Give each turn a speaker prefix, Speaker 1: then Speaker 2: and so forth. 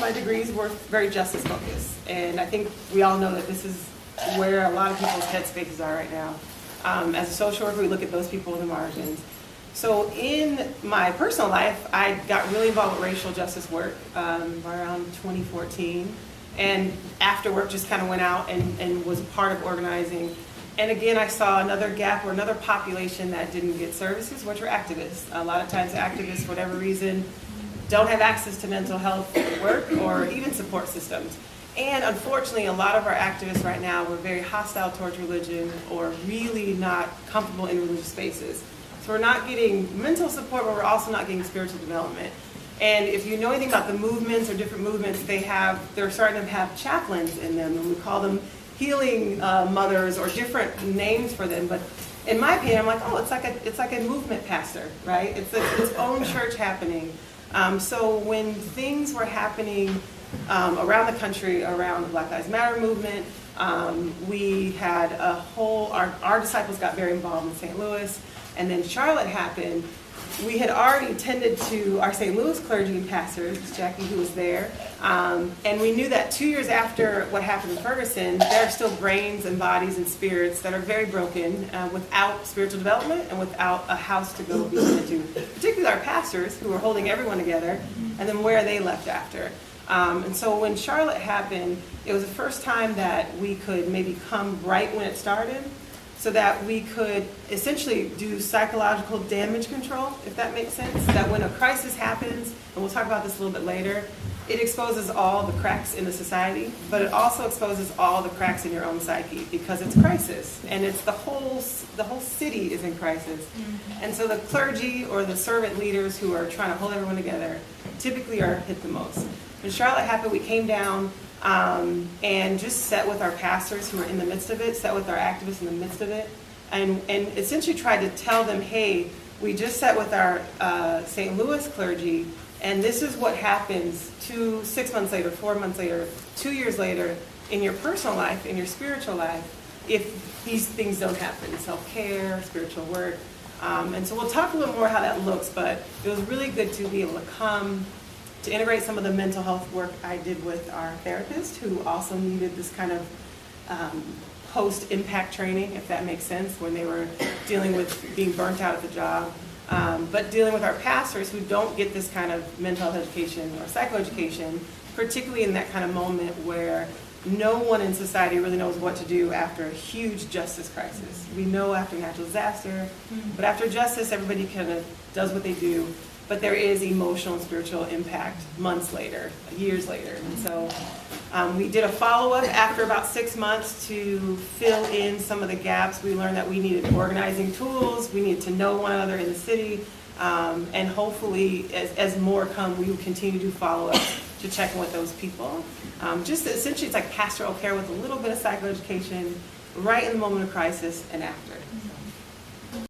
Speaker 1: my degrees were very justice focused, and I think we all know that this is where a lot of people's headspaces are right now. As a social worker, we look at those people in the margins. So in my personal life, I got really involved with racial justice work around 2014, and after work just kind of went out and was part of organizing. And again, I saw another gap or another population that didn't get services, which were activists. A lot of times activists, for whatever reason, don't have access to mental health work or even support systems. And unfortunately, a lot of our activists right now were very hostile towards religion or really not comfortable in religious spaces. So we're not getting mental support, but we're also not getting spiritual development. And if you know anything about the movements or different movements, they're starting to have chaplains in them, and we call them healing mothers or different names for them. But in my opinion, I'm like, oh, it's like a movement pastor, right? It's its own church happening. So when things were happening around the country, around the Black Lives Matter movement, we had our disciples got very involved in St. Louis, and then Charlotte happened. We had already tended to our St. Louis clergy and pastors, Jackie who was there, and we knew that 2 years after what happened in Ferguson, there are still brains and bodies and spirits that are very broken without spiritual development and without a house to go be into, particularly our pastors who were holding everyone together, and then where are they left after? And so when Charlotte happened, it was the first time that we could maybe come right when it started, so that we could essentially do psychological damage control, if that makes sense. That when a crisis happens, and we'll talk about this a little bit later, it exposes all the cracks in the society, but it also exposes all the cracks in your own psyche, because it's crisis, and it's the whole city is in crisis. Mm-hmm. And so the clergy or the servant leaders who are trying to hold everyone together typically are hit the most. When Charlotte happened, we came down and just sat with our pastors who were in the midst of it, sat with our activists in the midst of it, and essentially tried to tell them, hey, we just sat with our St. Louis clergy, and this is what happens 6 months later, 4 months later, 2 years later, in your personal life, in your spiritual life, if these things don't happen, self-care, spiritual work. And so we'll talk a little more how that looks, but it was really good to be able to come to integrate some of the mental health work I did with our therapist, who also needed this kind of post-impact training, if that makes sense, when they were dealing with being burnt out at the job. But dealing with our pastors who don't get this kind of mental health education or psychoeducation, particularly in that kind of moment where no one in society really knows what to do after a huge justice crisis. We know after natural disaster, but after justice, everybody kind of does what they do. But there is emotional and spiritual impact months later, years later. And so we did a follow-up after about 6 months to fill in some of the gaps. We learned that we needed organizing tools, we needed to know one another in the city, and hopefully as more come, we will continue to do follow-ups to check in with those people. Just essentially, it's like pastoral care with a little bit of psychoeducation right in the moment of crisis and after.